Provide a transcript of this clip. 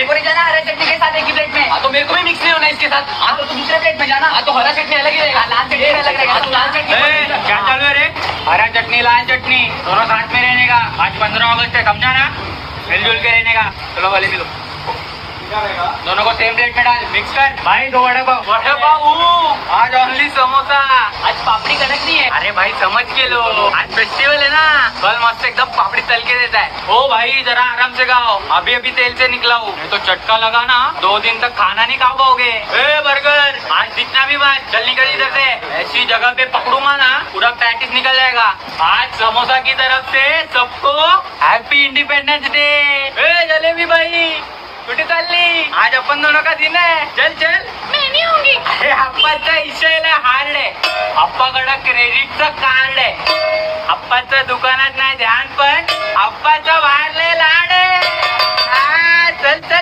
को नहीं जाना हरा चटनी के साथ एक ही प्लेट में। हाँ तो मेरे को भी मिक्स नहीं होना इसके साथ। हाँ तो दूसरे प्लेट में जाना। हाँ तो हरा चटनी अलग ही रहेगा, लाल चटनी अलग रहेगा। तो लाल चटनी क्या चालू है रे? हरा चटनी लाल चटनी दोनों साथ में रहने का। आज 15 अगस्त है, समझा ना? मिलजुल के रहने का। चलो वाले मिलो, दोनों को सेम प्लेट में डाल, मिक्स कर। भाई 2 वड़ा पाव। वड़ा पाव आज ओनली समोसा। आज पापड़ी कनक नहीं है। अरे भाई समझ के लो, आज फेस्टिवल है ना, कल मस्त एकदम पापड़ी तल के देता है। ओ भाई जरा आराम से खाओ, अभी अभी तेल से निकला हूँ, नहीं तो चटका लगा ना 2 दिन तक खाना नहीं खा पाओगे। ए बर्गर आज जितना भी बात, चल निकल इधर से। ऐसी जगह पे पकड़ूंगा ना पूरा पैटिस निकल जाएगा। आज समोसा की तरफ से सबको हैप्पी इंडिपेंडेंस डे। ए जलेबी भाई कुठे चालली? आज आपण दोनों का दिन आहे, चल चल। मैं नहीं होंगी। अरे आप्पाचा इशायला हार्ड आहे, आप्पाकडं क्रेडिटचं कार्ड आहे, आप्पाचं दुकानात नाही ध्यान पण आप्पाचा बाहेर लय लाड आहे। चल चल।